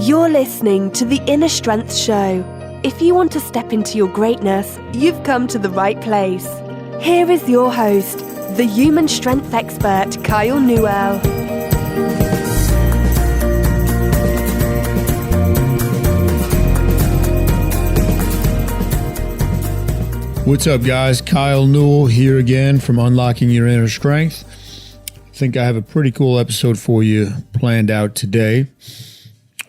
You're listening to The Inner Strength Show. If you want to step into your greatness, you've come to the right place. Here is your host, the human strength expert, Kyle Newell. What's up, guys? Kyle Newell here again from Unlocking Your Inner Strength. I think I have a pretty cool episode for you planned out today.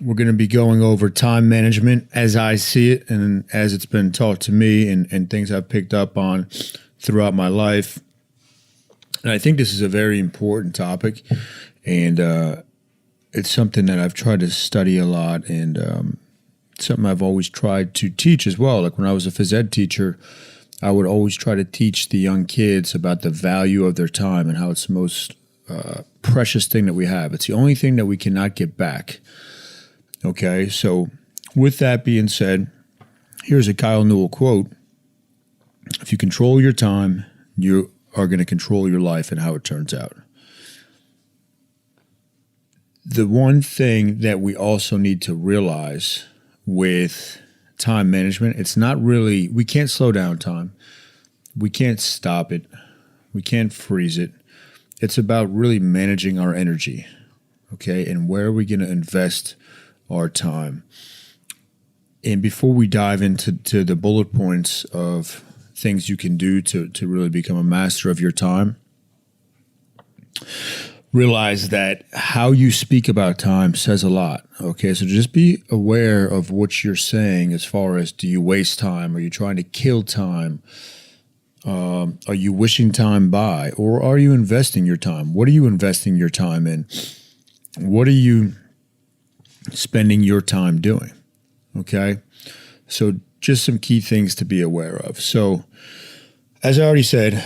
We're going to be going over time management as I see it and as it's been taught to me and things I've picked up on throughout my life. And I think this is a very important topic, and it's something that I've tried to study a lot, and something I've always tried to teach as well. Like when I was a phys ed teacher, I would always try to teach the young kids about the value of their time and how it's the most precious thing that we have. It's the only thing that we cannot get back. Okay, so with that being said, here's a Kyle Newell quote. If you control your time, you are going to control your life and how it turns out. The one thing that we also need to realize with time management, it's not really, we can't slow down time. We can't stop it. We can't freeze it. It's about really managing our energy, okay? And where are we going to invest our time? And before we dive into the bullet points of things you can do to really become a master of your time, realize that how you speak about time says a lot. Okay, so just be aware of what you're saying as far as, do you waste time? Are you trying to kill time? Are you wishing time by? Or are you investing your time? What are you investing your time in? What are you spending your time doing? Okay, so just some key things to be aware of. So as I already said,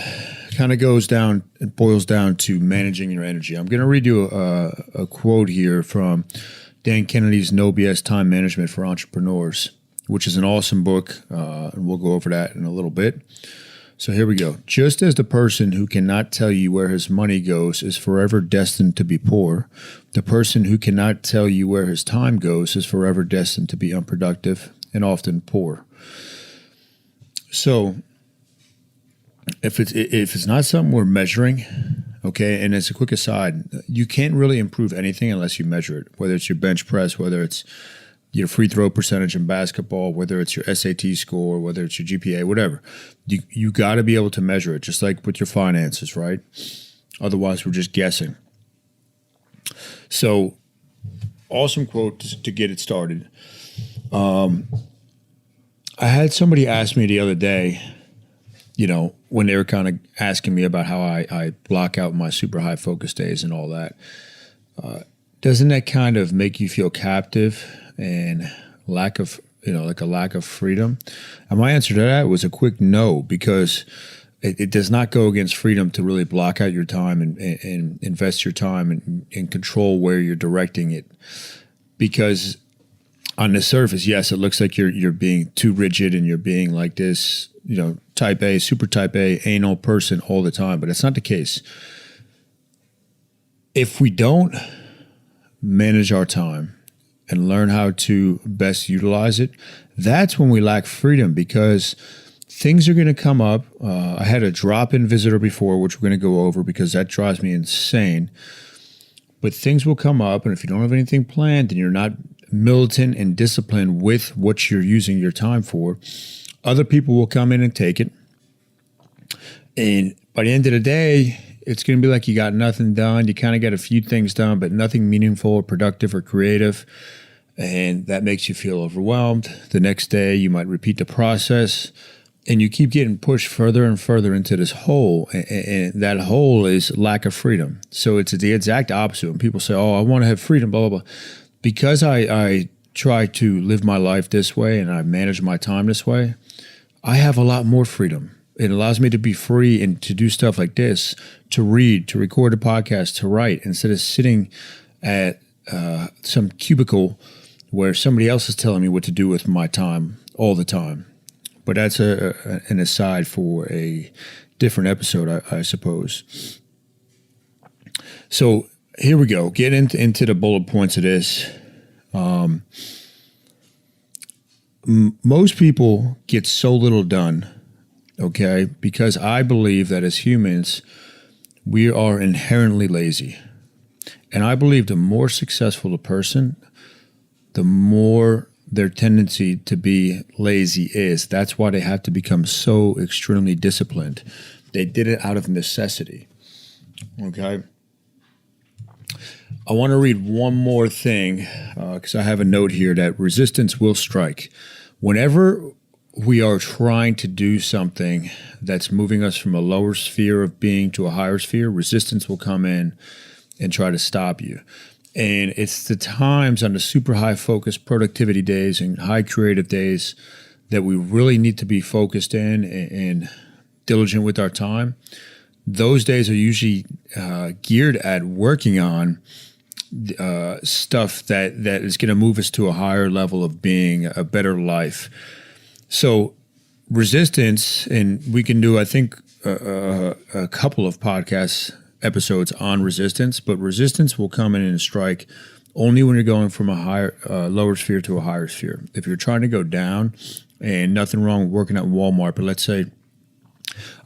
kind of goes down, it boils down to managing your energy. I'm going to read you a quote here from Dan Kennedy's No BS Time Management for Entrepreneurs, which is an awesome book, and we'll go over that in a little bit. So here we go. Just as the person who cannot tell you where his money goes is forever destined to be poor, the person who cannot tell you where his time goes is forever destined to be unproductive and often poor. So if it's not something we're measuring, okay, and as a quick aside, you can't really improve anything unless you measure it, whether it's your bench press, whether it's your free throw percentage in basketball, whether it's your SAT score, whether it's your GPA, whatever. You got to be able to measure it, just like with your finances, right? Otherwise, we're just guessing. So, awesome quote to get it started. I had somebody ask me the other day, you know, when they were kind of asking me about how I block out my super high focus days and all that. Doesn't that kind of make you feel captive and lack of, like a lack of freedom? And my answer to that was a quick no, because it does not go against freedom to really block out your time and invest your time and control where you're directing it. Because on the surface, yes, it looks like you're being too rigid and you're being like this, type A, super type A, anal person all the time, but it's not the case. If we don't manage our time and learn how to best utilize it, that's when we lack freedom, because things are going to come up. I had a drop-in visitor before, which we're going to go over because that drives me insane. But things will come up, and if you don't have anything planned and you're not militant and disciplined with what you're using your time for, other people will come in and take it. And by the end of the day, it's going to be like you got nothing done. You kind of got a few things done, but nothing meaningful or productive or creative. And that makes you feel overwhelmed. The next day, you might repeat the process, and you keep getting pushed further and further into this hole. And that hole is lack of freedom. So it's the exact opposite. When people say, oh, I want to have freedom, blah, blah, blah. Because I try to live my life this way and I manage my time this way, I have a lot more freedom. It allows me to be free and to do stuff like this, to read, to record a podcast, to write, instead of sitting at some cubicle where somebody else is telling me what to do with my time all the time. But that's an aside for a different episode, I suppose. So here we go. Get into the bullet points of this. Most people get so little done, okay, because I believe that as humans, we are inherently lazy. And I believe the more successful a person, the more their tendency to be lazy is. That's why they have to become so extremely disciplined. They did it out of necessity. Okay. I want to read one more thing because I have a note here that resistance will strike. Whenever we are trying to do something that's moving us from a lower sphere of being to a higher sphere, resistance will come in and try to stop you. And it's the times on the super high focus productivity days and high creative days that we really need to be focused in and diligent with our time. Those days are usually geared at working on stuff that is going to move us to a higher level of being, a better life. So resistance, and we can do, I think, a couple of podcast episodes on resistance, but resistance will come in and strike only when you're going from a higher, lower sphere to a higher sphere. If you're trying to go down, and nothing wrong with working at Walmart, but let's say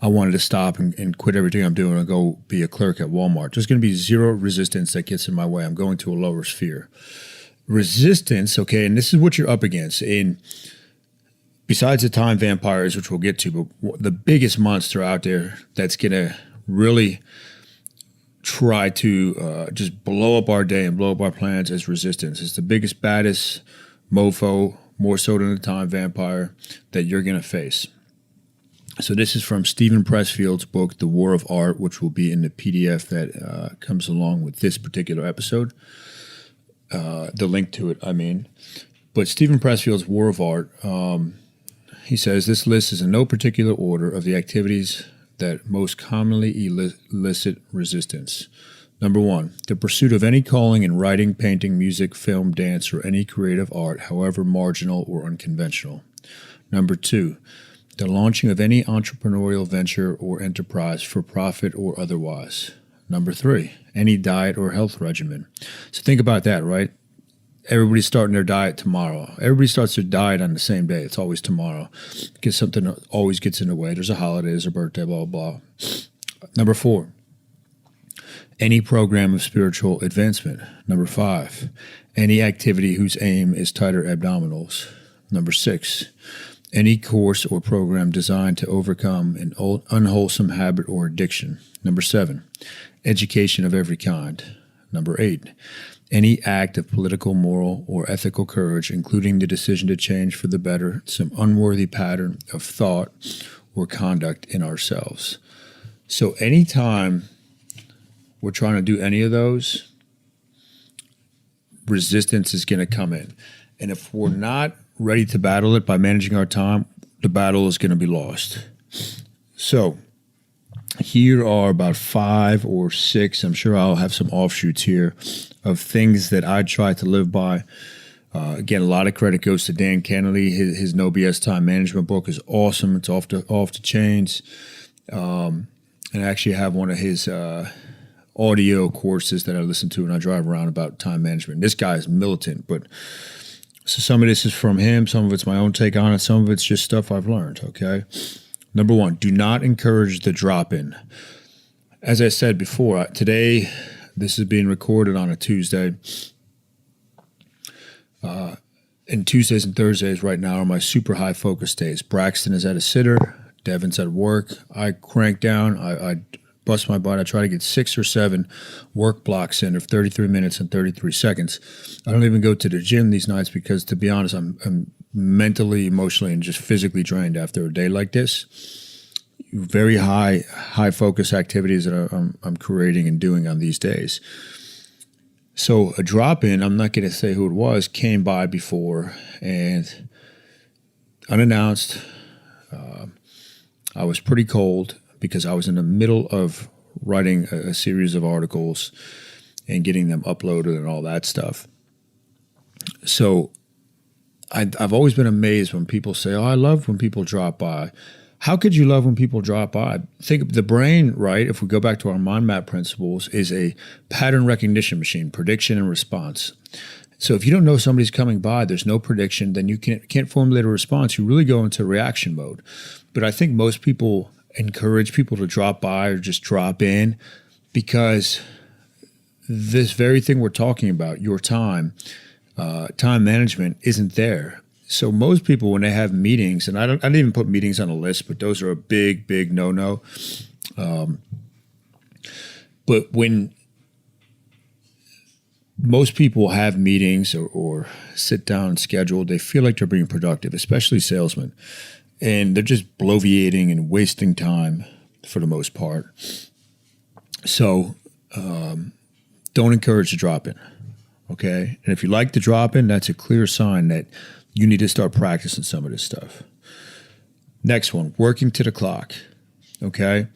I wanted to stop and quit everything I'm doing and go be a clerk at Walmart. There's going to be zero resistance that gets in my way. I'm going to a lower sphere. Resistance, okay, and this is what you're up against. And besides the time vampires, which we'll get to, but the biggest monster out there that's going to really try to just blow up our day and blow up our plans is resistance. It's the biggest, baddest mofo, more so than the time vampire, that you're going to face. So this is from Stephen Pressfield's book, The War of Art, which will be in the PDF that comes along with this particular episode. The link to it, I mean. But Stephen Pressfield's War of Art, he says, this list is in no particular order of the activities that most commonly elicit resistance. Number 1, the pursuit of any calling in writing, painting, music, film, dance, or any creative art, however marginal or unconventional. Number 2, the launching of any entrepreneurial venture or enterprise for profit or otherwise. Number 3, any diet or health regimen. So think about that, right? Everybody's starting their diet tomorrow. Everybody starts their diet on the same day. It's always tomorrow because something always gets in the way. There's a holiday, there's a birthday, blah, blah, blah. Number 4, any program of spiritual advancement. Number 5, any activity whose aim is tighter abdominals. Number 6, any course or program designed to overcome an unwholesome habit or addiction. Number 7, education of every kind. Number 8, any act of political, moral, or ethical courage, including the decision to change for the better some unworthy pattern of thought or conduct in ourselves. So anytime we're trying to do any of those, resistance is going to come in. And if we're not ready to battle it by managing our time, the battle is going to be lost. So here are about 5 or 6, I'm sure I'll have some offshoots here, of things that I try to live by. Again, a lot of credit goes to Dan Kennedy. His No BS Time Management book is awesome. It's off the chains. And I actually have one of his audio courses that I listen to when I drive around about time management. This guy is militant, but so some of this is from him. Some of it's my own take on it. Some of it's just stuff I've learned, okay? Number 1, do not encourage the drop-in. As I said before, today, this is being recorded on a Tuesday. And Tuesdays and Thursdays right now are my super high focus days. Braxton is at a sitter. Devin's at work. I crank down. I bust my butt. I try to get 6 or 7 work blocks in of 33 minutes and 33 seconds. I don't even go to the gym these nights because, to be honest, I'm mentally, emotionally, and just physically drained after a day like this. Very high focus activities that I'm creating and doing on these days. So a drop-in, I'm not going to say who it was, came by before and unannounced. I was pretty cold because I was in the middle of writing a series of articles and getting them uploaded and all that stuff. So I've always been amazed when people say, oh, I love when people drop by. How could you love when people drop by? Think of the brain, right? If we go back to our mind map principles, is a pattern recognition machine, prediction and response. So if you don't know somebody's coming by, there's no prediction, then you can't formulate a response. You really go into reaction mode. But I think most people encourage people to drop by or just drop in because this very thing we're talking about, your time management, isn't there. So most people, when they have meetings, and I didn't even put meetings on a list, but those are a big, big no-no. But when most people have meetings or sit down scheduled, they feel like they're being productive, especially salesmen. And they're just bloviating and wasting time for the most part. So don't encourage the drop-in, okay? And if you like the drop-in, that's a clear sign that you need to start practicing some of this stuff. Next one, working to the clock, okay?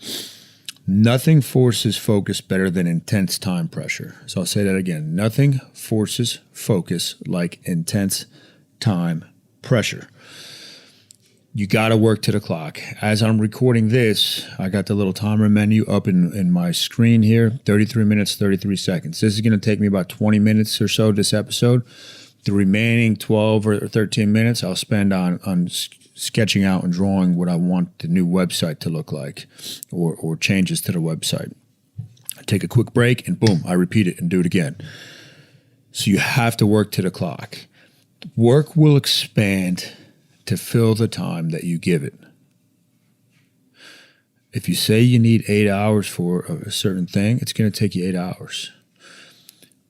Nothing forces focus better than intense time pressure. So I'll say that again. Nothing forces focus like intense time pressure. You got to work to the clock. As I'm recording this, I got the little timer menu up in my screen here, 33 minutes, 33 seconds. This is going to take me about 20 minutes or so, this episode. The remaining 12 or 13 minutes I'll spend on sketching out and drawing what I want the new website to look like or changes to the website. I take a quick break and boom, I repeat it and do it again. So you have to work to the clock. Work will expand to fill the time that you give it. If you say you need 8 hours for a certain thing, it's going to take you 8 hours.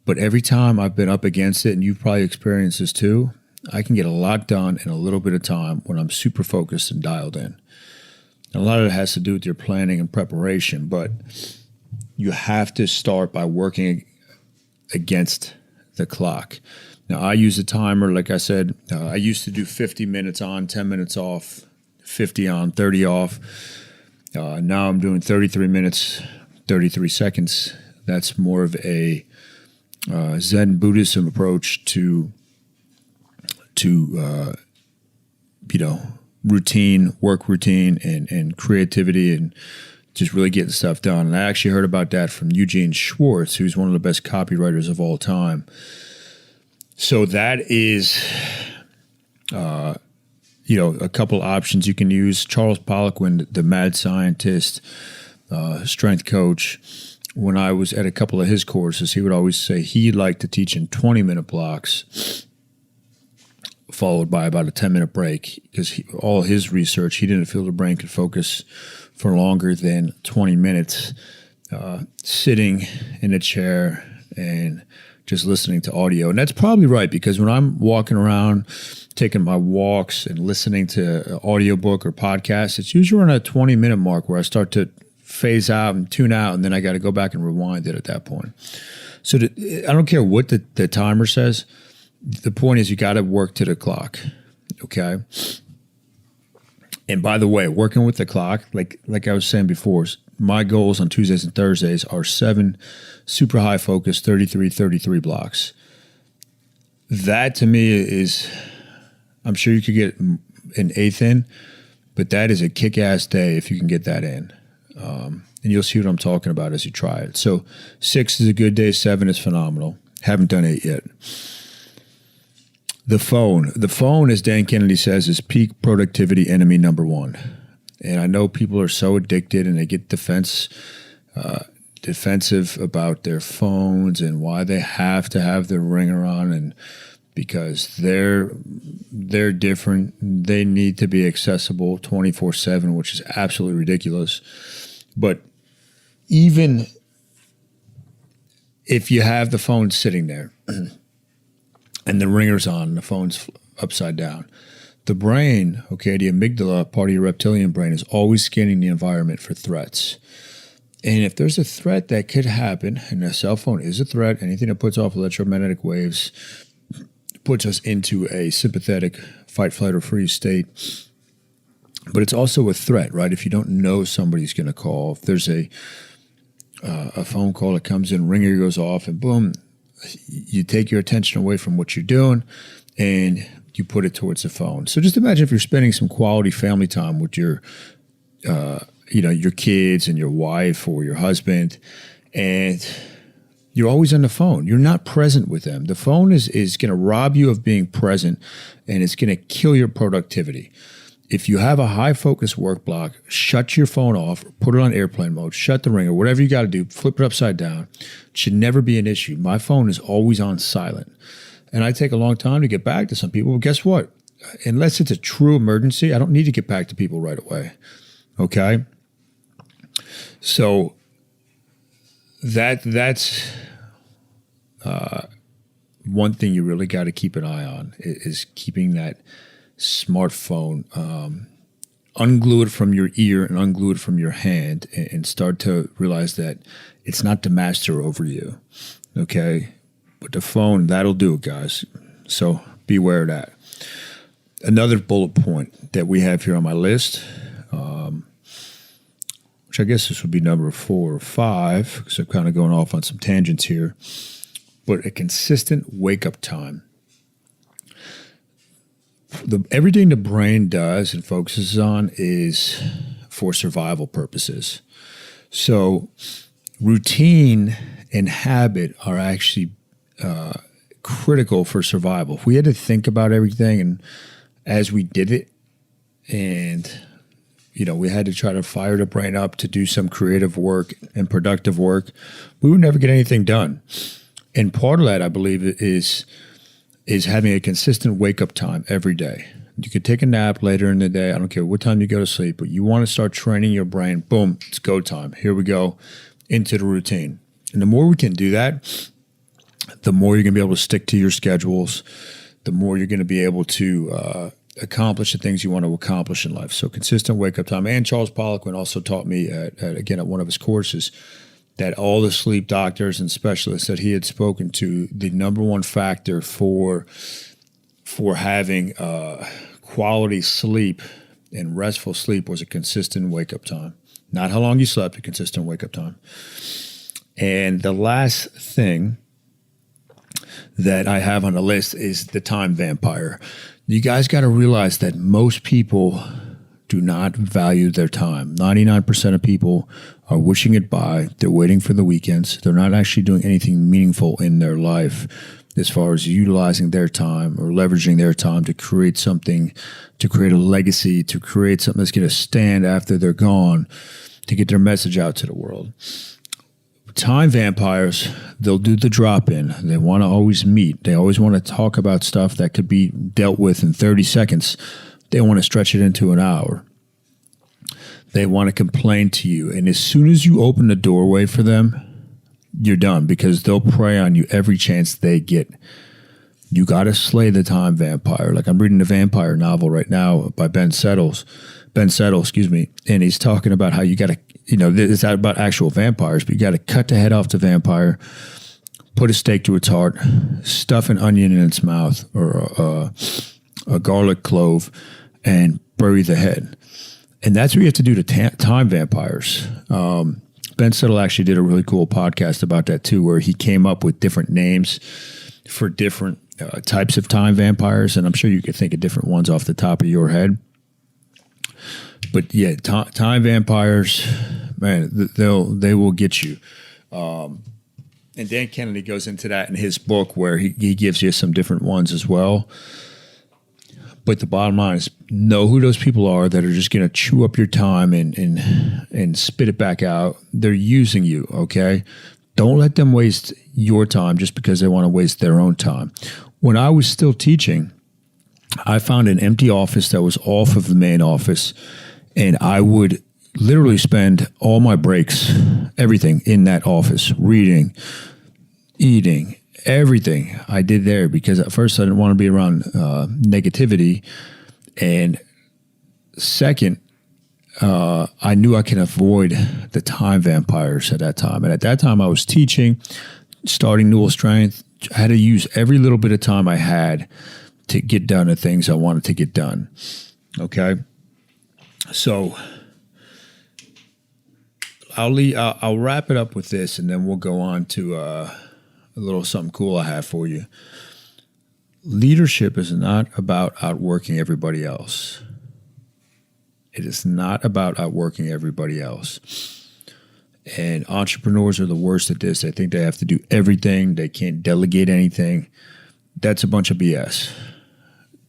But every time I've been up against it, and you've probably experienced this too, I can get a lot done in a little bit of time when I'm super focused and dialed in. And a lot of it has to do with your planning and preparation, but you have to start by working against the clock. Now, I use a timer. Like I said, I used to do 50 minutes on, 10 minutes off, 50 on, 30 off. Now I'm doing 33 minutes, 33 seconds. That's more of a Zen Buddhism approach to routine, work routine, and creativity, and just really getting stuff done. And I actually heard about that from Eugene Schwartz, who's one of the best copywriters of all time. So that is, a couple options you can use. Charles Polequin, the mad scientist, strength coach, when I was at a couple of his courses, he would always say he liked to teach in 20-minute blocks, followed by about a 10-minute break, because all his research, he didn't feel the brain could focus for longer than 20 minutes sitting in a chair and just listening to audio. And that's probably right, because when I'm walking around, taking my walks and listening to an audiobook or podcast, it's usually around a 20-minute mark where I start to phase out and tune out, and then I got to go back and rewind it at that point. So I don't care what the timer says. The point is you got to work to the clock, okay? And by the way, working with the clock, like I was saying before, my goals on Tuesdays and Thursdays are 7 super high focus 33 blocks. That to me is, I'm sure you could get an eighth in, but that is a kick-ass day if you can get that in. And you'll see what I'm talking about as you try it. So 6 is a good day. 7 is phenomenal. Haven't done 8 yet. The phone, as Dan Kennedy says, is peak productivity enemy number 1. And I know people are so addicted and they get defensive about their phones and why they have to have their ringer on, and because they're different. They need to be accessible 24/7, which is absolutely ridiculous. But even if you have the phone sitting there and the ringer's on, the phone's upside down, the brain, okay, the amygdala, part of your reptilian brain, is always scanning the environment for threats. And if there's a threat that could happen, and a cell phone is a threat, anything that puts off electromagnetic waves puts us into a sympathetic fight, flight, or freeze state. But it's also a threat, right? If you don't know somebody's going to call, if there's a phone call that comes in, ringer goes off, and boom, you take your attention away from what you're doing, and you put it towards the phone. So just imagine if you're spending some quality family time with your kids and your wife or your husband, and You're always on the phone. You're not present with them. The phone is going to rob you of being present, and it's going to kill your productivity. If you have a high focus work block, shut your phone off, put it on airplane mode, shut the ringer, whatever you got to do, flip it upside down. It should never be an issue. My phone is always on silent. And I take a long time to get back to some people. But guess what? Unless it's a true emergency, I don't need to get back to people right away. Okay? So that's one thing you really got to keep an eye on is keeping that smartphone, unglue it from your ear and unglue it from your hand, and start to realize that it's not the master over you. Okay? But the phone, that'll do it, guys. So beware of that. Another bullet point that we have here on my list, which I guess this would be number 4 or 5, because I'm kind of going off on some tangents here, but a consistent wake-up time. Everything the brain does and focuses on is for survival purposes. So routine and habit are actually critical for survival. If we had to think about everything and as we did it, and we had to try to fire the brain up to do some creative work and productive work, we would never get anything done. And part of that, I believe, is having a consistent wake-up time every day. You could take a nap later in the day. I don't care what time you go to sleep, but you want to start training your brain. Boom, it's go time. Here we go into the routine. And the more we can do that, the more you're going to be able to stick to your schedules, the more you're going to be able to accomplish the things you want to accomplish in life. So consistent wake-up time. And Charles Polequin also taught me, at one of his courses, that all the sleep doctors and specialists that he had spoken to, the number one factor for having quality sleep and restful sleep was a consistent wake-up time. Not how long you slept, a consistent wake-up time. And the last thing that I have on the list is the time vampire. You guys got to realize that most people do not value their time. 99% of people are wishing it by. They're waiting for the weekends. They're not actually doing anything meaningful in their life as far as utilizing their time or leveraging their time to create something, to create a legacy, to create something that's going to stand after they're gone, to get their message out to the world. Time vampires, they'll do the drop-in. They want to always meet. They always want to talk about stuff that could be dealt with in 30 seconds. They want to stretch it into an hour. They want to complain to you. And as soon as you open the doorway for them, you're done, because they'll prey on you every chance they get. You got to slay the time vampire. Like, I'm reading the vampire novel right now by Ben Settle, and he's talking about how you got to, it's not about actual vampires, but you got to cut the head off the vampire, put a stake to its heart, stuff an onion in its mouth or a garlic clove, and bury the head. And that's what you have to do to time vampires. Ben Settle actually did a really cool podcast about that too, where he came up with different names for different types of time vampires, and I'm sure you could think of different ones off the top of your head. But yeah, time vampires, man, they will get you. And Dan Kennedy goes into that in his book, where he gives you some different ones as well. But the bottom line is, know who those people are that are just going to chew up your time and spit it back out. They're using you, okay? Don't let them waste your time just because they want to waste their own time. When I was still teaching, I found an empty office that was off of the main office, and I would literally spend all my breaks, everything in that office, reading, eating, everything I did there, because at first I didn't want to be around negativity, and second, I knew I could avoid the time vampires at that time. And at that time I was teaching, starting Newell Strength. I had to use every little bit of time I had to get done the things I wanted to get done. Okay? So I'll wrap it up with this, and then we'll go on to a little something cool I have for you. Leadership is not about outworking everybody else. It is not about outworking everybody else. And entrepreneurs are the worst at this. They think they have to do everything. They can't delegate anything. That's a bunch of BS.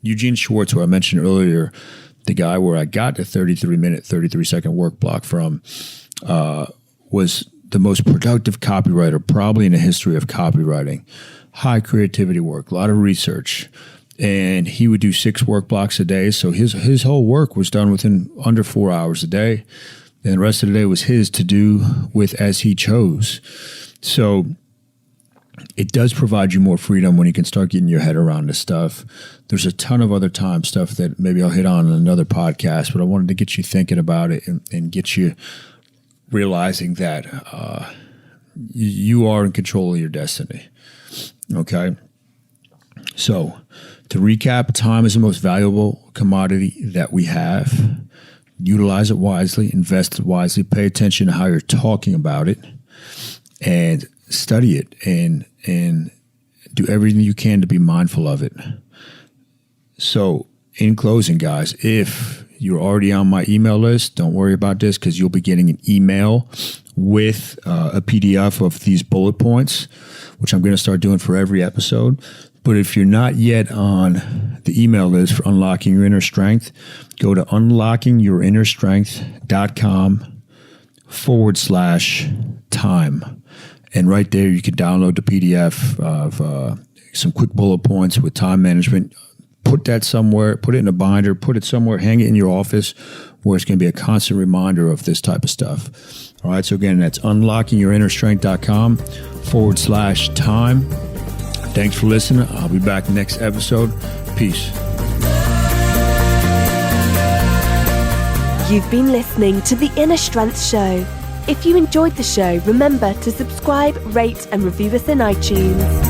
Eugene Schwartz, who I mentioned earlier, the guy where I got the 33-minute, 33-second work block from, was the most productive copywriter probably in the history of copywriting. High creativity work, a lot of research. And he would do 6 work blocks a day. So his whole work was done within under 4 hours a day. And the rest of the day was his to do with as he chose. So it does provide you more freedom when you can start getting your head around this stuff. There's a ton of other time stuff that maybe I'll hit on in another podcast, but I wanted to get you thinking about it and get you realizing that you are in control of your destiny. Okay? So to recap, time is the most valuable commodity that we have. Utilize it wisely, invest it wisely, pay attention to how you're talking about it, and study it and do everything you can to be mindful of it. So in closing, guys, if you're already on my email list, don't worry about this because you'll be getting an email with a PDF of these bullet points, which I'm going to start doing for every episode. But if you're not yet on the email list for Unlocking Your Inner Strength, go to unlockingyourinnerstrength.com/time. And right there, you can download the PDF of some quick bullet points with time management. Put that somewhere, put it in a binder, put it somewhere, hang it in your office where it's going to be a constant reminder of this type of stuff. All right, so again, that's unlockingyourinnerstrength.com/time. Thanks for listening. I'll be back next episode. Peace. You've been listening to The Inner Strength Show. If you enjoyed the show, remember to subscribe, rate, and review us in iTunes.